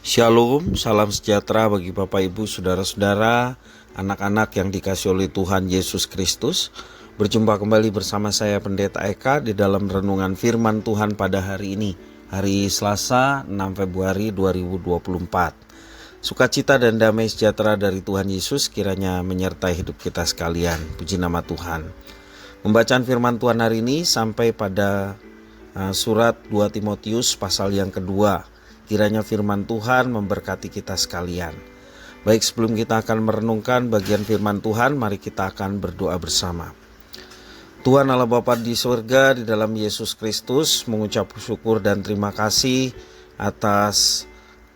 Shalom, salam sejahtera bagi Bapak Ibu, Saudara-saudara, anak-anak yang dikasihi oleh Tuhan Yesus Kristus. Berjumpa kembali bersama saya Pendeta Eka di dalam renungan firman Tuhan pada hari ini, hari Selasa 6 Februari 2024. Sukacita dan damai sejahtera dari Tuhan Yesus kiranya menyertai hidup kita sekalian. Puji nama Tuhan. Pembacaan firman Tuhan hari ini sampai pada surat 2 Timotius pasal yang kedua. Kiranya firman Tuhan memberkati kita sekalian. Baik, sebelum kita akan merenungkan bagian firman Tuhan, mari kita akan berdoa bersama. Tuhan Allah Bapa di surga, di dalam Yesus Kristus, mengucap syukur dan terima kasih atas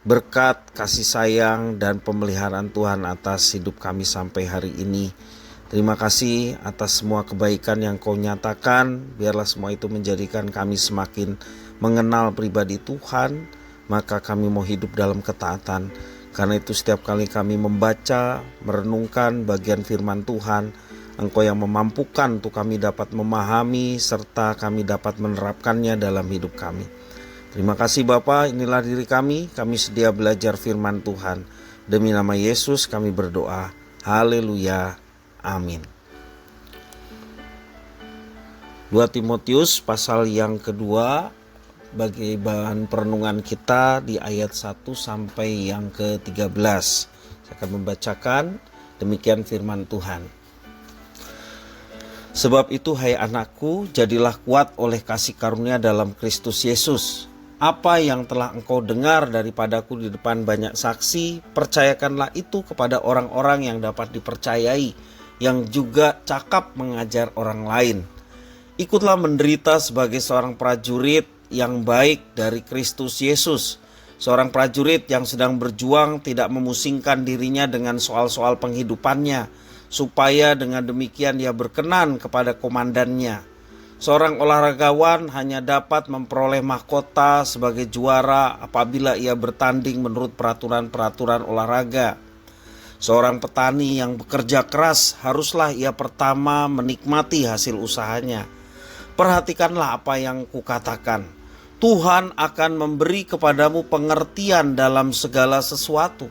berkat, kasih sayang, dan pemeliharaan Tuhan atas hidup kami sampai hari ini. Terima kasih atas semua kebaikan yang Kau nyatakan. Biarlah semua itu menjadikan kami semakin mengenal pribadi Tuhan. Maka kami mau hidup dalam ketaatan. Karena itu setiap kali kami membaca, merenungkan bagian firman Tuhan, Engkau yang memampukan untuk kami dapat memahami serta kami dapat menerapkannya dalam hidup kami. Terima kasih Bapa, inilah diri kami sedia belajar firman Tuhan. Demi nama Yesus kami berdoa. Haleluya. Amin. 2 Timotius pasal yang kedua, bagi bahan perenungan kita di ayat 1 sampai yang ke-13. Saya akan membacakan demikian firman Tuhan. Sebab itu hai anakku, jadilah kuat oleh kasih karunia dalam Kristus Yesus. Apa yang telah engkau dengar daripadaku di depan banyak saksi, percayakanlah itu kepada orang-orang yang dapat dipercayai, yang juga cakap mengajar orang lain. Ikutlah menderita sebagai seorang prajurit yang baik dari Kristus Yesus. Seorang prajurit yang sedang berjuang tidak memusingkan dirinya dengan soal-soal penghidupannya, supaya dengan demikian ia berkenan kepada komandannya. Seorang olahragawan hanya dapat memperoleh mahkota sebagai juara apabila ia bertanding menurut peraturan-peraturan olahraga. Seorang petani yang bekerja keras haruslah ia pertama menikmati hasil usahanya. Perhatikanlah apa yang kukatakan. Tuhan akan memberi kepadamu pengertian dalam segala sesuatu.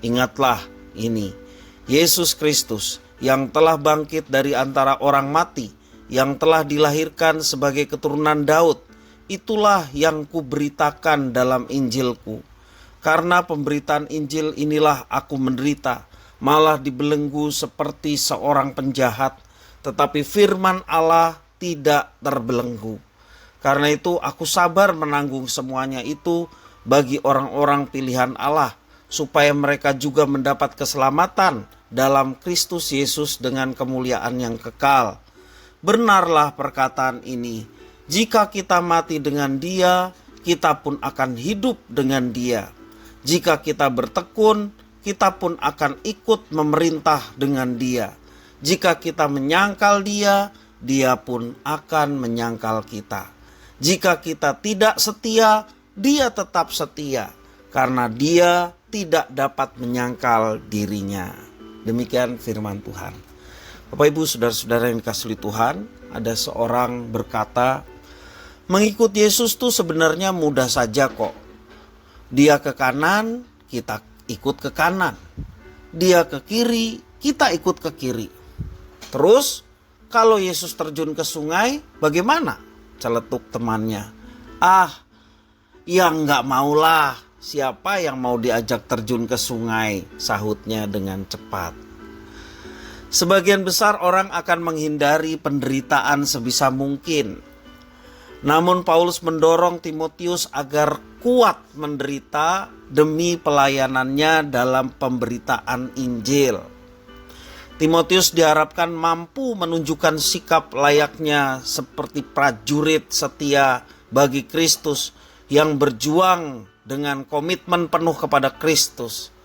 Ingatlah ini, Yesus Kristus yang telah bangkit dari antara orang mati, yang telah dilahirkan sebagai keturunan Daud, itulah yang kuberitakan dalam Injilku. Karena pemberitaan Injil inilah aku menderita, malah dibelenggu seperti seorang penjahat, tetapi firman Allah tidak terbelenggu. Karena itu aku sabar menanggung semuanya itu bagi orang-orang pilihan Allah, supaya mereka juga mendapat keselamatan dalam Kristus Yesus dengan kemuliaan yang kekal. Benarlah perkataan ini, jika kita mati dengan Dia, kita pun akan hidup dengan Dia. Jika kita bertekun, kita pun akan ikut memerintah dengan Dia. Jika kita menyangkal Dia, Dia pun akan menyangkal kita. Jika kita tidak setia, Dia tetap setia, karena Dia tidak dapat menyangkal dirinya. Demikian firman Tuhan. Bapak Ibu, saudara-saudara yang dikasihi Tuhan, ada seorang berkata, mengikut Yesus tuh sebenarnya mudah saja kok. Dia ke kanan, kita ikut ke kanan. Dia ke kiri, kita ikut ke kiri. Terus, kalau Yesus terjun ke sungai, bagaimana? Celetuk temannya. Ya enggak maulah. Siapa yang mau diajak terjun ke sungai? Sahutnya dengan cepat. Sebagian besar orang akan menghindari penderitaan sebisa mungkin. Namun Paulus mendorong Timotius agar kuat menderita demi pelayanannya dalam pemberitaan Injil. Timotius diharapkan mampu menunjukkan sikap layaknya seperti prajurit setia bagi Kristus yang berjuang dengan komitmen penuh kepada Kristus.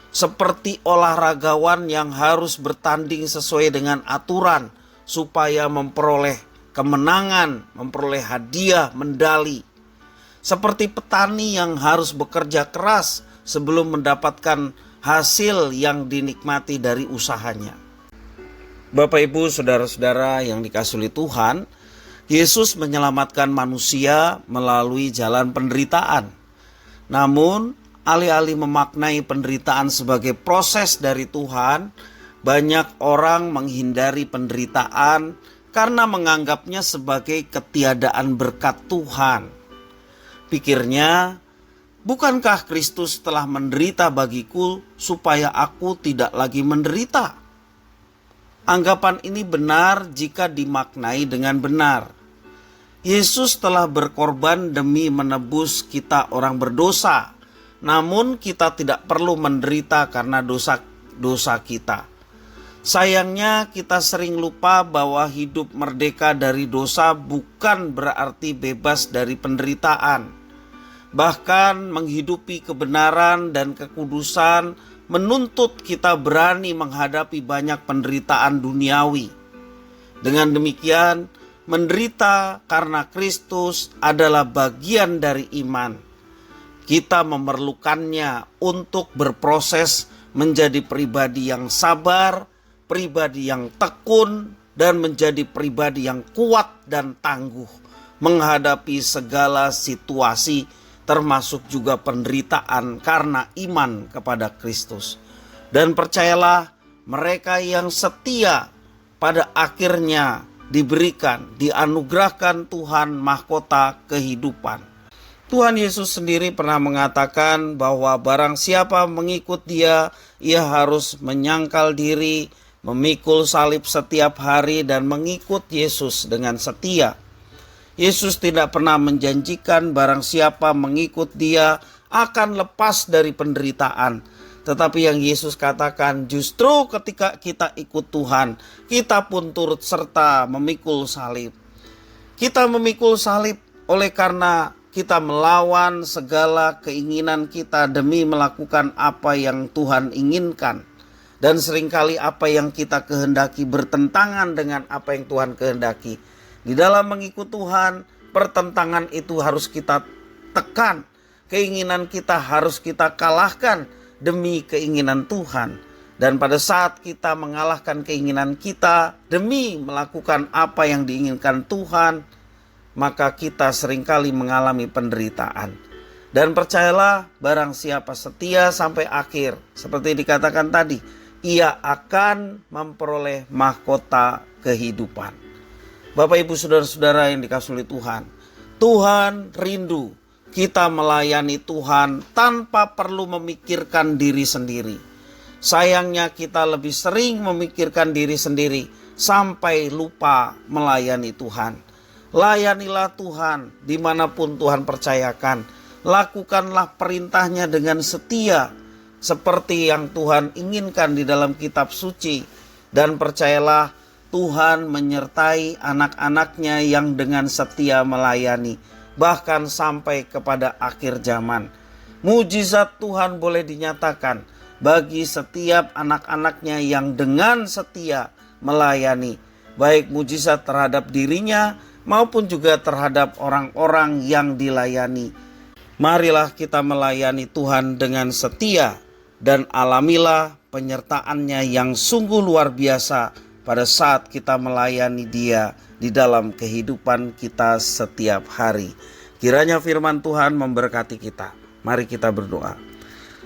Seperti olahragawan yang harus bertanding sesuai dengan aturan supaya memperoleh kemenangan, memperoleh hadiah, medali. Seperti petani yang harus bekerja keras sebelum mendapatkan hasil yang dinikmati dari usahanya. Bapak, Ibu, saudara-saudara yang dikasihi oleh Tuhan, Yesus menyelamatkan manusia melalui jalan penderitaan. Namun, alih-alih memaknai penderitaan sebagai proses dari Tuhan, banyak orang menghindari penderitaan karena menganggapnya sebagai ketiadaan berkat Tuhan. Pikirnya, bukankah Kristus telah menderita bagiku supaya aku tidak lagi menderita? Anggapan ini benar jika dimaknai dengan benar. Yesus telah berkorban demi menebus kita orang berdosa, namun kita tidak perlu menderita karena dosa kita. Sayangnya kita sering lupa bahwa hidup merdeka dari dosa bukan berarti bebas dari penderitaan. Bahkan menghidupi kebenaran dan kekudusan menuntut kita berani menghadapi banyak penderitaan duniawi. Dengan demikian, menderita karena Kristus adalah bagian dari iman. Kita memerlukannya untuk berproses menjadi pribadi yang sabar, pribadi yang tekun, dan menjadi pribadi yang kuat dan tangguh menghadapi segala situasi, termasuk juga penderitaan karena iman kepada Kristus. Dan percayalah, mereka yang setia pada akhirnya dianugerahkan Tuhan mahkota kehidupan. Tuhan Yesus sendiri pernah mengatakan bahwa barang siapa mengikut Dia, ia harus menyangkal diri, memikul salib setiap hari dan mengikut Yesus dengan setia. Yesus tidak pernah menjanjikan barang siapa mengikut Dia akan lepas dari penderitaan. Tetapi yang Yesus katakan, justru ketika kita ikut Tuhan, kita pun turut serta memikul salib. Kita memikul salib oleh karena kita melawan segala keinginan kita demi melakukan apa yang Tuhan inginkan. Dan seringkali apa yang kita kehendaki bertentangan dengan apa yang Tuhan kehendaki. Di dalam mengikut Tuhan, pertentangan itu harus kita tekan. Keinginan kita harus kita kalahkan demi keinginan Tuhan. Dan pada saat kita mengalahkan keinginan kita demi melakukan apa yang diinginkan Tuhan, maka kita seringkali mengalami penderitaan. Dan percayalah, barang siapa setia sampai akhir, seperti dikatakan tadi, ia akan memperoleh mahkota kehidupan. Bapak, Ibu, saudara-saudara yang dikasihi oleh Tuhan, Tuhan rindu kita melayani Tuhan tanpa perlu memikirkan diri sendiri. Sayangnya kita lebih sering memikirkan diri sendiri sampai lupa melayani Tuhan. Layanilah Tuhan dimanapun Tuhan percayakan. Lakukanlah perintahnya dengan setia seperti yang Tuhan inginkan di dalam kitab suci. Dan percayalah, Tuhan menyertai anak-anaknya yang dengan setia melayani, bahkan sampai kepada akhir zaman. Mujizat Tuhan boleh dinyatakan bagi setiap anak-anaknya yang dengan setia melayani, baik mujizat terhadap dirinya maupun juga terhadap orang-orang yang dilayani. Marilah kita melayani Tuhan dengan setia dan alamilah penyertaannya yang sungguh luar biasa pada saat kita melayani Dia di dalam kehidupan kita setiap hari. Kiranya firman Tuhan memberkati kita. Mari kita berdoa.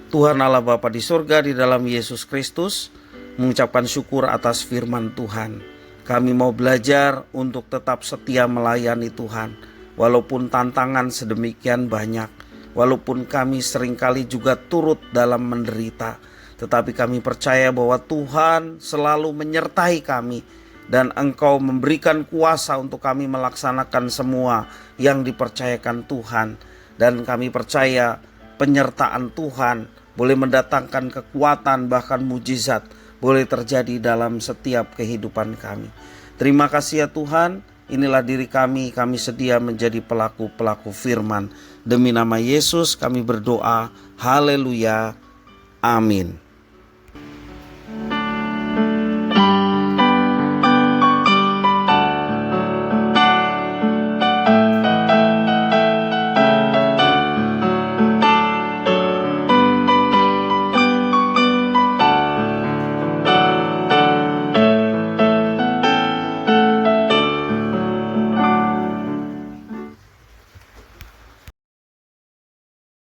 Tuhan Allah Bapa di surga, di dalam Yesus Kristus, mengucapkan syukur atas firman Tuhan. Kami mau belajar untuk tetap setia melayani Tuhan, walaupun tantangan sedemikian banyak, walaupun kami seringkali juga turut dalam menderita, tetapi kami percaya bahwa Tuhan selalu menyertai kami, dan Engkau memberikan kuasa untuk kami melaksanakan semua yang dipercayakan Tuhan. Dan kami percaya penyertaan Tuhan boleh mendatangkan kekuatan, bahkan mujizat boleh terjadi dalam setiap kehidupan kami. Terima kasih ya Tuhan, inilah diri kami sedia menjadi pelaku-pelaku firman. Demi nama Yesus kami berdoa, haleluya, amin.